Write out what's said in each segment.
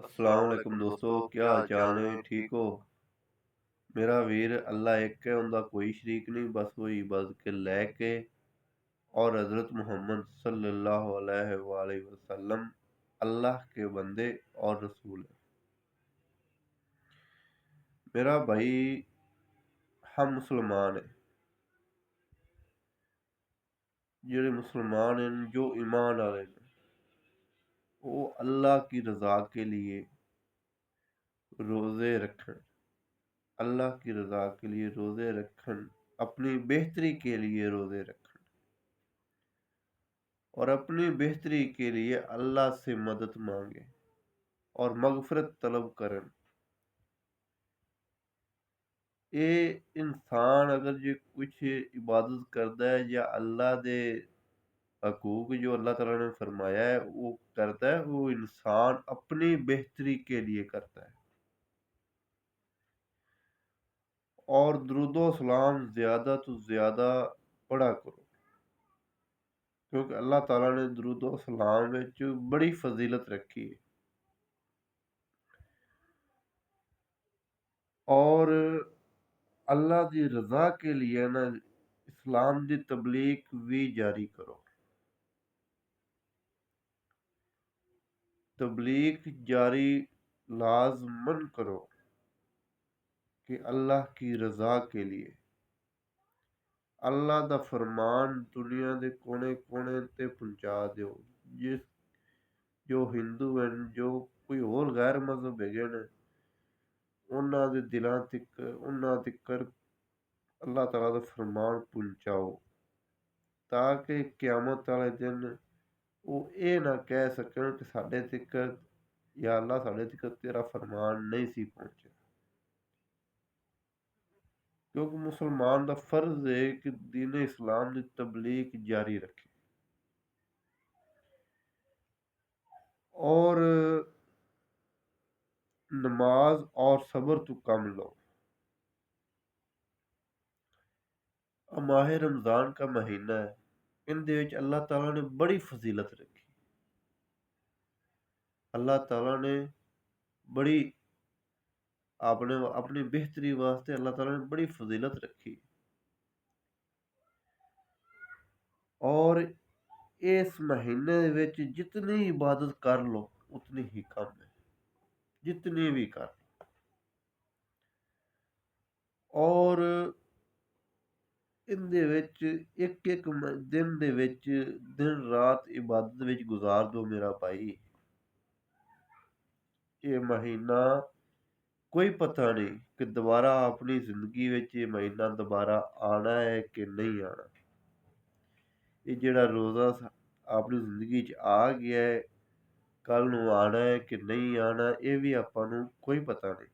अस्सलाम वालेकुम दोस्तों, क्या हाल चाल ने? ठीक हो? मेरा वीर अल्लाह एक है, उनका कोई शरीक नहीं, बस वो इबादत के लायक है। और हज़रत मोहम्मद सल्लल्लाहु अलैहि वसल्लम अल्लाह के बंदे और रसूल है। मेरा भाई, हम मुसलमान हैं। जेड़े मुसलमान हैं, जो ईमान वाले ने, वो अल्लाह की रज़ा के लिए रोज़े रखन, अल्लाह की रज़ा के लिए रोज़े रखन, अपनी बेहतरी के लिए रोज़े रखन और अपनी बेहतरी के लिए अल्लाह से मदद मांगे और मगफरत तलब करन। ये इंसान अगर जो कुछ इबादत करता है या अल्लाह दे हकूक जो अल्लाह ताला ने फरमाया है वो करता है, वो इंसान अपनी बेहतरी के लिए करता है। और दुरूदो सलाम ज़्यादा तो ज़्यादा पढ़ा करो, क्योंकि अल्लाह ताला ने दुरूदो सलाम विच बड़ी फजीलत रखी है। और अल्लाह दी रज़ा के लिए ना इस्लाम दी तबलीग भी जारी करो। तबलीग जारी लाज़मन करो कि अल्लाह की रज़ा के लिए। अल्लाह दा फरमान दुनिया दे कोने-कोने ते पहुँचा दिओ। जिस जो हिंदू हैं, जो कोई होर गैर मज़हब हैगे ने, उन्हां दे दिलां तिकर उन्हां तिकर अल्लाह ताला दा फरमान पहुँचाओ, ताकि क़यामत वाले दिन वो ये ना कह सकन कि साडे तिकर या अल्लाह साडे तिकर तेरा फरमान नहीं सी पहुँचा। क्योंकि मुसलमान दा फर्ज है कि दीन इस्लाम दी तबलीग जारी रखे। और नमाज और सब्र तो कम लो। माह रमज़ान का महीना है, इहदे विच अल्लाह ताला ने बड़ी फजीलत रखी। अल्लाह ताला ने बड़ी आपने अपनी बेहतरी वास्ते अल्लाह ताला ने बड़ी फजीलत रखी। और इस महीने विच जितनी इबादत कर लो उतनी ही कम है, जितनी भी कर। और इहदे विच एक-एक दिन दे विच दिन रात इबादत विच गुज़ार दो मेरा भाई। ये महीना कोई पता नहीं कि दोबारा अपनी ज़िंदगी विच ये महीना दोबारा आना है कि नहीं आना। ये जेड़ा रोज़ा अपनी ज़िंदगी च आ गया है, कल नूं आना है कि नहीं आना, ये भी आपां नूं कोई पता नहीं।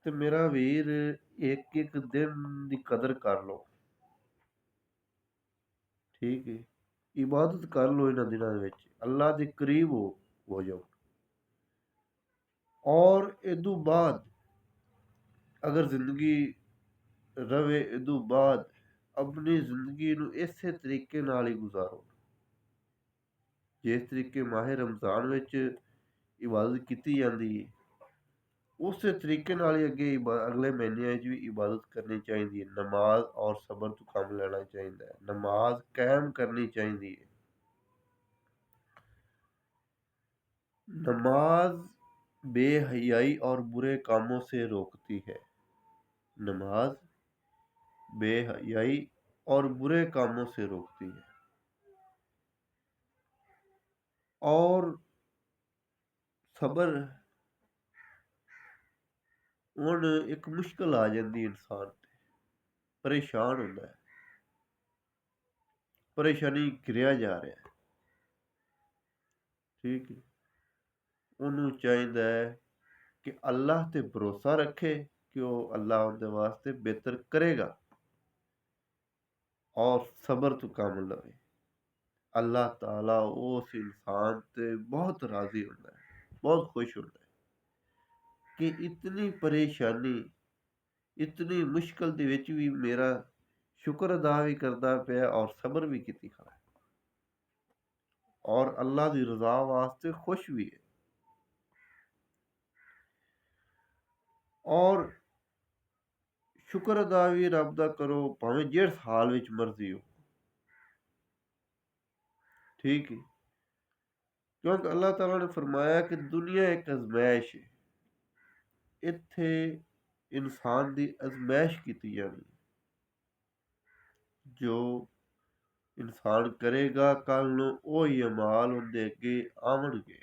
ते मेरा वीर, एक-एक दिन दी कदर कर लो, ठीक है? इबादत कर लो इन्हां दिनां दे विच, अल्लाह दे करीब हो जाओ। और इदू बाद अगर ज़िंदगी रवे, इदू बाद अपनी ज़िंदगी नूं इसे तरीके नाल ही गुज़ारो, जिस तरीके माह रमज़ान विच इबादत कीती जांदी है, उस तरीके नाल ही अगले महीनਿਆਂ 'ਚ भी इबादत करनी चाहिदी है। नमाज और सब्र तो काम लेना चाहिदा है, नमाज कायम करनी चाहिदी है। नमाज बेहयाई और बुरे कामों से रोकती है। नमाज बेहयाई और बुरे कामों से रोकती है। और सब्र हुण एक मुश्किल आ जांदी इंसान ते, परेशान हुंदा है, परेशानी घिरिया जा रहा है, ठीक है? ਉਹਨੂੰ ਚਾਹੀਦਾ ਹੈ ਕਿ ਅੱਲਾਹ ਤੇ ਭਰੋਸਾ ਰੱਖੇ ਕਿ ਉਹ ਅੱਲਾਹ ਉਹਦੇ ਵਾਸਤੇ ਬਿਹਤਰ ਕਰੇਗਾ और सब्र तो काम लवे। अल्लाह ताला उस इंसान ते बहुत राजी होता है, बहुत खुश होता है कि इतनी परेशानी, इतनी मुश्किल दे विच भी मेरा शुक्र अदा भी करदा पिया और सब्र भी कीती खड़ा है। और अल्लाह की रजा वास्ते खुश भी है। और शुक्र अदा भी रब दा करो भावें जिस हाल विच मर्जी हो, ठीक है। क्योंकि अल्लाह ताला ने फरमाया कि दुनिया एक अजमैश है, इत्थे इंसान दी अजमैश कीती जानी है। जो इंसान करेगा कल नूं ओही अमाल उहदे अगे आवणगे।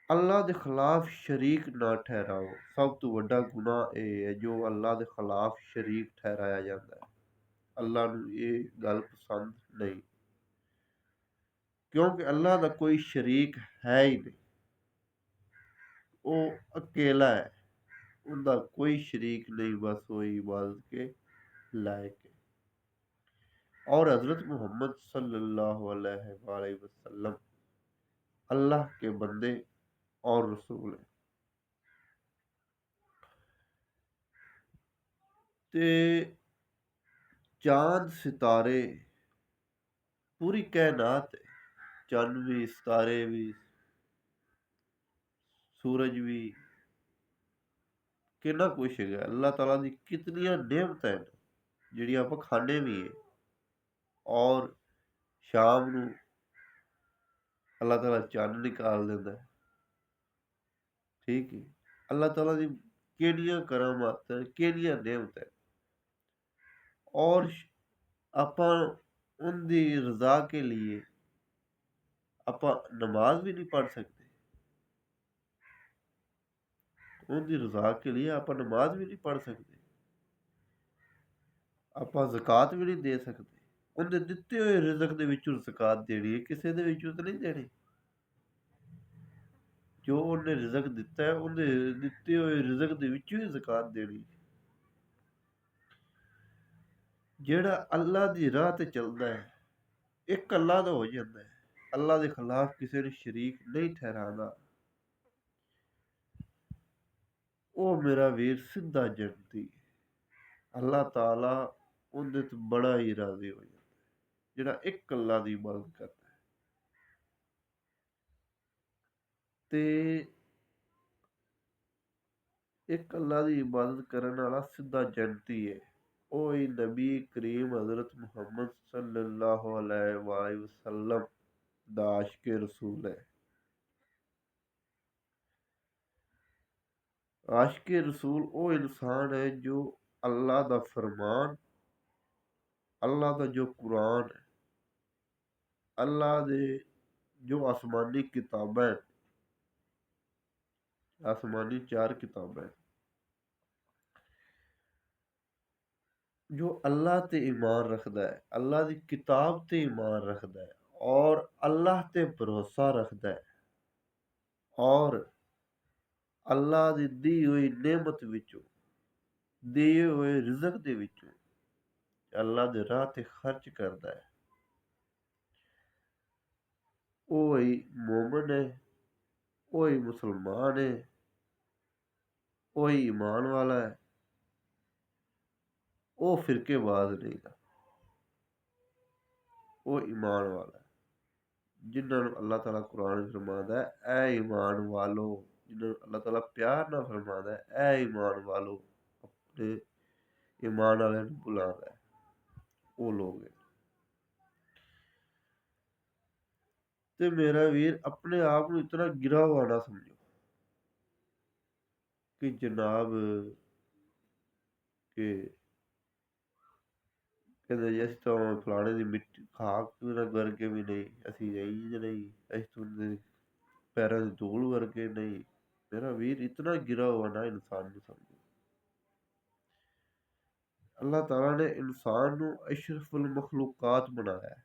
अल्लाह दे खिलाफ शरीक ना ठहराओ, सब तो वड्डा गुनाह ये है जो अल्लाह दे खिलाफ शरीक ठहराया जाता है। अल्लाह नूं ये गल पसंद नहीं, क्योंकि अल्लाह दा कोई शरीक है ही नहीं, वो अकेला है, उनका कोई शरीक नहीं, बस वो इबादत के लायक है। और हजरत मोहम्मद सल्लल्लाहु अलैहि वसल्लम अल्लाह के बंदे और रसूल हैं। ते चांद सितारे पूरी कायनात है, चंद भी सितारे भी सूरज भी कितना कुछ है। अल्लाह ताला दी कितनियां नेमतां हैं जिहड़ियां आपां खाने भी है। और शाम नूं अल्लाह ताला चंद निकाल दिंदा है, ठीक है। अल्लाह ताला दी केड़ियां करामातां केड़ियां नेमतां हैं। और आपां उनदी रजा के लिए आपां नमाज भी नहीं पढ़ सकते, उनदी रजा के लिए आपां नमाज भी नहीं पढ़ सकते, आपां ज़कात भी नहीं दे सकते। उनदे दित्ते होए रिज़्क दे विचों ज़कात देनी है, किसे दे विचों तो नहीं देनी। जो उन्हें रिज़्क दिता है उनदे दित्ते होए रिज़्क दे विचों ही ज़कात देनी। जेड़ा अल्लाह दी राह ते चलदा है, एक अल्लाह दा हो जांदा है, अल्लाह दे खिलाफ किसी नूं शरीक नहीं ठहरांदा, ओ मेरा वीर सिद्धा जन्नती है। अल्लाह ताला उहदे ते बड़ा ही राज़ी हो जांदा है जेड़ा एक अल्लाह दी इबादत करदा है। ते एक अल्लाह दी इबादत करन वाला सिद्धा जन्नती है। ओ ही नबी करीम हज़रत मुहम्मद सल्लल्लाहु अलैहि वसल्लम दा आशिक़े रसूल है। आशिक़े रसूल वो इंसान है जो अल्लाह दा फरमान, अल्लाह दा जो कुरान है, अल्लाह दे जो आसमानी किताबां हैं, आसमानी 4 किताबां हैं, जो अल्लाह ते ईमान रखदा है, अल्लाह दी किताब ते ईमान रखदा है और अल्लाह ते भरोसा रखदा है और अल्लाह दी दी हुई नेमत विचों, दिए हुए रिज़्क दे विचों अल्लाह दे राह ते खर्च करदा है, वो ही मोमिन है, वो ही मुसलमान है, वो ही ईमान वाला है, वो फिरकेबाज नहीं गा, वो ईमान वाला है। जिन्हां नूं अल्लाह ताला कुरान विच फरमांदा है ऐ ईमान वालो, जिन्हां नूं अल्लाह ताला प्यार नाल फरमांदा है ऐ ईमान वालो, अपने ईमान वालिआं नूं बुलांदा है, वो लोग हैं। ते मेरा वीर अपने आप नूं इतना गिरा हुआ ना समझो कि जनाब कि कहते जी ਅਸੀਂ ਤਾਂ ਫਲਾਣੇ ਦੀ ਮਿੱਟੀ ਖਾਕ ਵਰਗੇ ਵੀ ਨਹੀਂ, ਅਸੀਂ ਇੰਜ ਨਹੀਂ, ਅਸੀਂ ਤੁਹਾਡੇ पैरों की धूल वर्गे नहीं। मेरा वीर इतना गिरा हुआ ना इंसान को समझो। अल्लाह ताला ने इंसान को अशरफुल मखलूकात बनाया है,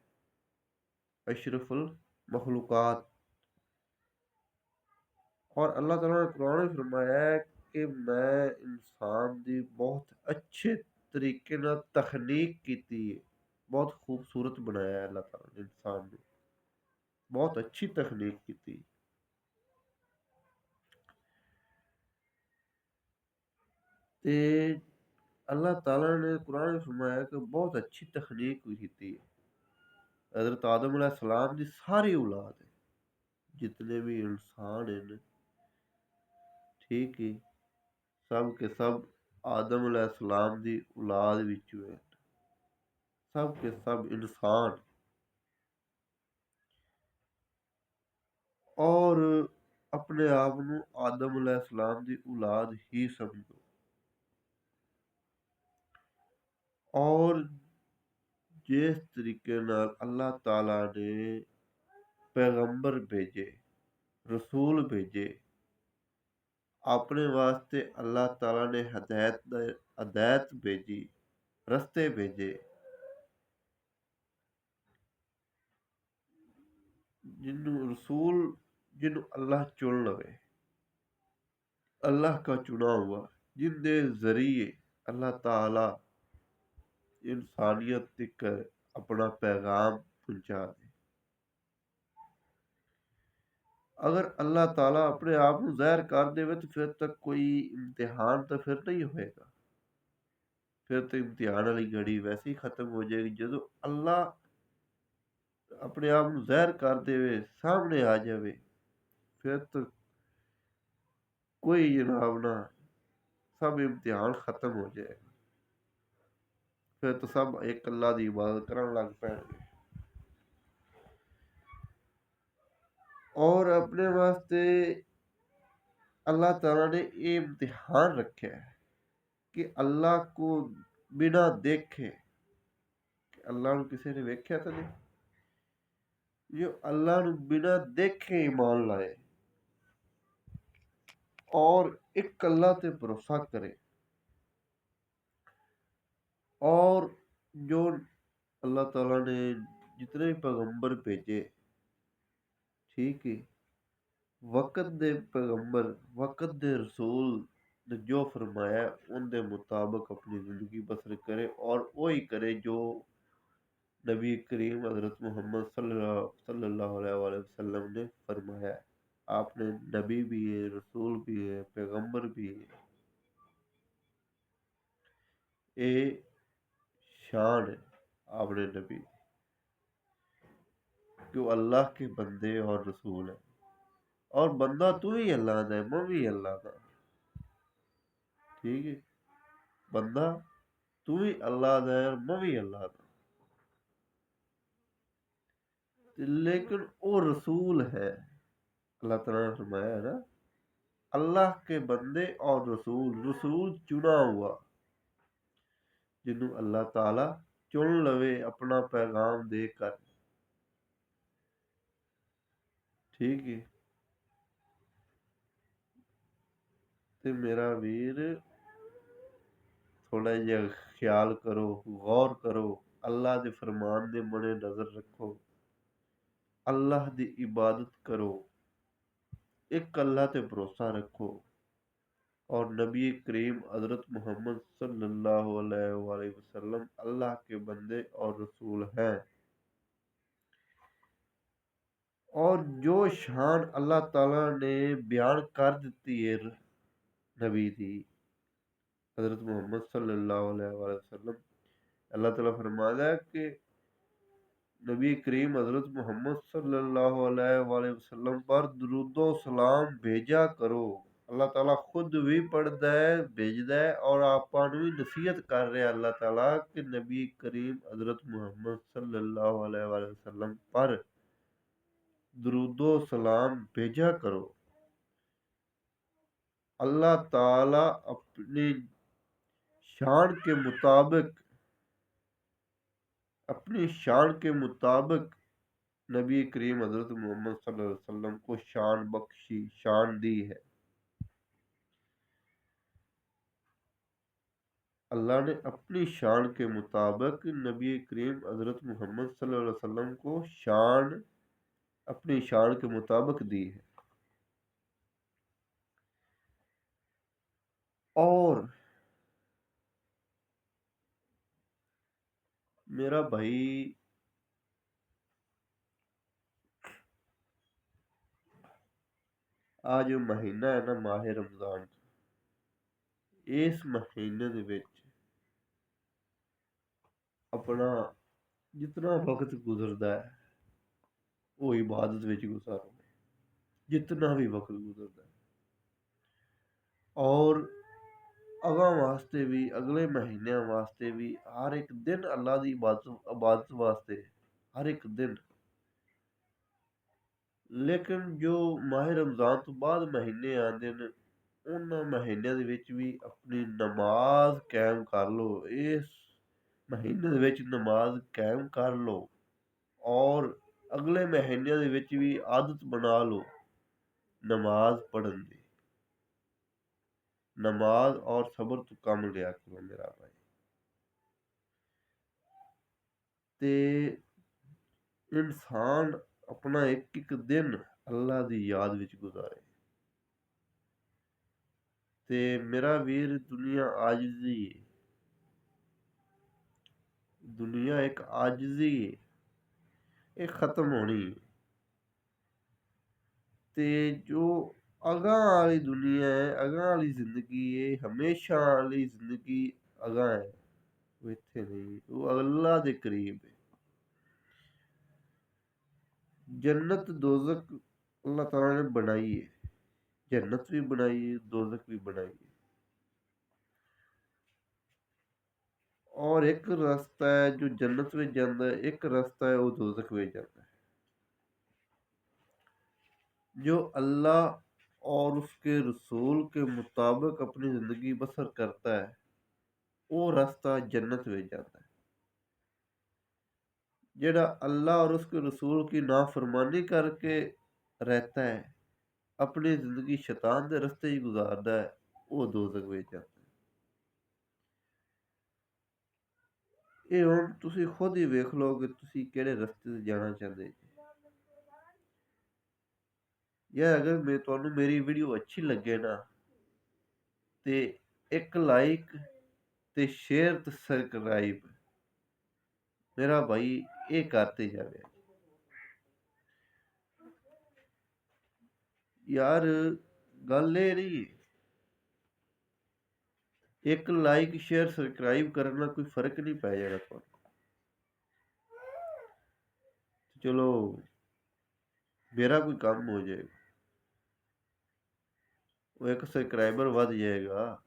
अशरफुल मखलूकात। और अल्लाह ताला ने कुरान में फरमाया है कि मैं इंसान की बहुत अच्छे तरीके नाल तखनीक की है, बहुत खूबसूरत बनाया है अल्लाह ताला ने इंसान को, बहुत अच्छी तखनीक की। ते अल्लाह ताला ने कुरान में फरमाया कि बहुत अच्छी तखनीक हुई थी। हज़रत आदम अलैहिस्सलाम दी सारी औलाद है, जितने भी इंसान हैं, ठीक है, सब के सब आदम अलैहिस्सलाम दी औलाद विचों है, सब के सब इंसान। और अपने आप ਨੂੰ आदम अलैहिस्सलाम दी औलाद ही समझो। और जिस तरीके नाल अल्लाह ताला ने पैगंबर भेजे, रसूल भेजे, अपने वास्ते अल्लाह ताला ने हदायत भेजी, रस्ते भेजे, जिन्हों रसूल जिन्हों अल्लाह चुन लवे, अल्लाह का चुना हुआ, जिनके जरिए अल्लाह ताला इंसानियत तक अपना पैगाम पहुंचा दे। अगर अल्लाह ताला अपने आप को ज़ाहिर कर देवे तो फिर तक कोई इम्तिहान तो फिर नहीं होएगा, फिर तो इम्तिहान वाली घड़ी वैसे ही खत्म हो जाएगी। जो अल्लाह अपने आप को ज़ाहिर कर देवे, सामने आ जावे, फिर तो कोई जनाब ना, सब इम्तिहान खत्म हो जाएगा, फिर तो सब एक अल्लाह की इबादत करन लग पैणगे। और अपने वास्ते अल्लाह ताला ने ये इम्तिहान रखे है कि अल्लाह को बिना देखे, अल्लाह ਨੂੰ किसी ने वेख्या तो नहीं, जो अल्लाह ਨੂੰ बिना देखे ईमान लाए और एक अल्लाह ते भरोसा करे, और जो अल्लाह ताला ने जितने भी पैगंबर भेजे, ठीक है, वक्त दे पैगंबर, वक्त दे रसूल ने जो फरमाया उनके मुताबिक अपनी ज़िंदगी बसर करे, और वही करे जो नबी करीम हज़रत मोहम्मद सल्लल्लाहु अलैहि वसल्लम ने फरमाया। आपने नबी भी है, रसूल भी है, पैगंबर भी है, ये शान है आपने नबी कि वो अल्लाह के बंदे और रसूल है। और बंदा तू ही अल्लाह दा है, मैं भी अल्लाह दा, ठीक है, बंदा तू ही अल्लाह दा है और मैं भी अल्लाह दा, लेकिन वो रसूल है। अल्लाह ताला ने फरमाया है ना, अल्लाह के बंदे और रसूल, रसूल चुना हुआ, जिन्हों अल्लाह ताला चुन लवे अपना पैगाम देकर, ठीक है। ते मेरा वीर थोड़ा जिहा ख्याल करो, गौर करो, अल्लाह दे फरमान दे मने नज़र रखो, अल्लाह दी इबादत करो, एक अल्लाह ते भरोसा रखो। और नबी करीम हज़रत मोहम्मद सल्लल्लाहु अलैहि वसल्लम अल्लाह के बंदे और रसूल हैं। और जो शान अल्लाह ताला ने बयान कर दी है नबी दी, हज़रत मोहम्मद सल्लल्लाहु अलैहि वसल्लम, अल्लाह ताला फरमाता है कि नबी करीम हज़रत मोहम्मद सल्लल्लाहु अलैहि वसल्लम पर दुरूदो सलाम भेजा करो। अल्लाह ताला खुद भी पढ़ता है, भेजता है, और आपां नूं भी नसीहत कर रहा अल्लाह ताला कि नबी करीम हज़रत मोहम्मद सल्लल्लाहु अलैहि वसल्लम पर दुरूदो सलाम भेजा करो। अल्लाह ताला अपनी शान के मुताबिक, अपनी शान के मुताबिक नबी करीम हज़रत मोहम्मद सल्लल्लाहु अलैहि वसल्लम को शान बख्शी, शान दी है। अल्लाह ने अपनी शान के मुताबिक नबी करीम हज़रत मोहम्मद सल्लल्लाहु अलैहि वसल्लम को शान, अपनी शान के मुताबिक दी है। और मेरा भाई, आज जो महीना है ना, माह रमज़ान, इस महीने दे विच अपना ਜਿਤਨਾ ਵਕਤ ਗੁਜ਼ਰਦਾ ਹੈ ਉਹ ਇਬਾਦਤ ਵਿੱਚ ਗੁਜ਼ਾਰੋ, ਜਿਤਨਾ ਵੀ ਵਕਤ ਗੁਜ਼ਰਦਾ ਹੈ। ਔਰ ਅਗਾਂਹ ਵਾਸਤੇ ਵੀ, ਅਗਲੇ ਮਹੀਨਿਆਂ ਵਾਸਤੇ ਵੀ, ਹਰ ਇੱਕ ਦਿਨ ਅੱਲਾ ਦੀ ਇਬਾਦਤ ਵਾਸਤੇ, ਹਰ ਇੱਕ ਦਿਨ। ਲੇਕਿਨ ਜੋ ਮਾਹ ਰਮਜ਼ਾਨ ਤੋਂ ਬਾਅਦ ਮਹੀਨੇ ਆਉਂਦੇ ਨੇ, ਉਹਨਾਂ ਮਹੀਨਿਆਂ ਦੇ ਵਿੱਚ ਵੀ ਆਪਣੀ ਨਮਾਜ਼ ਕਾਇਮ ਕਰ ਲਓ। ਇਸ ਮਹੀਨੇ ਦੇ ਵਿੱਚ ਨਮਾਜ਼ ਕਾਇਮ ਕਰ ਲਓ ਔਰ ਅਗਲੇ ਮਹੀਨਿਆਂ ਦੇ ਵਿੱਚ ਵੀ ਆਦਤ ਬਣਾ ਲਓ ਨਮਾਜ਼ ਪੜ੍ਹਨ ਦੀ। ਨਮਾਜ਼ ਔਰ ਸਬਰ ਤੋਂ ਕੰਮ ਲਿਆ ਕਰੋ ਮੇਰਾ ਭਾਈ। ਤੇ ਇਨਸਾਨ ਆਪਣਾ ਇੱਕ ਇੱਕ ਦਿਨ ਅੱਲਾ ਦੀ ਯਾਦ ਵਿੱਚ ਗੁਜ਼ਾਰੇ। ਤੇ ਮੇਰਾ ਵੀਰ, ਦੁਨੀਆ ਆਜਜ਼ੀ ਹੈ, ਦੁਨੀਆ ਇੱਕ ਆਜਜ਼ੀ ਹੈ, ਇਹ ਖਤਮ ਹੋਣੀ ਹੈ। ਤੇ ਜੋ ਅਗਾਂਹ ਵਾਲੀ ਦੁਨੀਆ ਹੈ, ਅਗਾਂਹ ਵਾਲੀ ਜ਼ਿੰਦਗੀ ਹੈ, ਹਮੇਸ਼ਾ ਵਾਲੀ ਜ਼ਿੰਦਗੀ ਅਗਾਂਹ ਹੈ, ਉਹ ਇੱਥੇ ਨਹੀਂ, ਉਹ ਅੱਲਾ ਦੇ ਕਰੀਬ ਹੈ। जन्नत दोजक अल्लाह ताला ने बनाई है, जन्नत भी बनाई है, दोजक भी बनाई है। और एक रास्ता है जो जन्नत में जाता है, एक रास्ता है वो दोजक में जाता है। जो अल्लाह और उसके रसूल के मुताबिक अपनी ज़िंदगी बसर करता है वो रास्ता जन्नत में जाता है। जेड़ा अल्लाह और उसके रसूल की नाफरमानी करके रहता है, अपनी ज़िंदगी शैतान के रस्ते ही गुजारता है, वो दोजक में जाता है। ਇਹ ਹੁਣ ਤੁਸੀਂ ਖੁਦ ਹੀ ਵੇਖ ਲਓ ਕਿ ਤੁਸੀਂ ਕਿਹੜੇ ਰਸਤੇ 'ਤੇ ਜਾਣਾ ਚਾਹੁੰਦੇ ਜੀ। ਯਾਰ ਅਗਰ ਤੁਹਾਨੂੰ ਮੇਰੀ ਵੀਡੀਓ ਅੱਛੀ ਲੱਗੇ ਨਾ ਤੇ ਇੱਕ ਲਾਈਕ ਤੇ ਸ਼ੇਅਰ ਤੇ ਸਬਸਕ੍ਰਾਈਬ ਮੇਰਾ ਭਾਈ ਇਹ ਕਰਤੇ ਜਾਵੇ। ਯਾਰ ਗੱਲ ਇਹ ਨਹੀਂ, ਇੱਕ ਲਾਈਕ ਸ਼ੇਅਰ ਸਬਸਕ੍ਰਾਈਬ ਕਰਨ ਨਾਲ ਕੋਈ ਫਰਕ ਨਹੀਂ ਪੈ ਜਾਣਾ ਤੁਹਾਨੂੰ। ਚਲੋ ਮੇਰਾ ਕੋਈ ਕੰਮ ਹੋ ਜਾਏਗਾ, ਉਹ ਇੱਕ ਸਬਸਕ੍ਰਾਈਬਰ ਵੱਧ ਜਾਏਗਾ।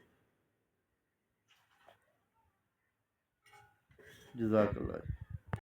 ਜਜ਼ਾਕ ਅੱਲਾ।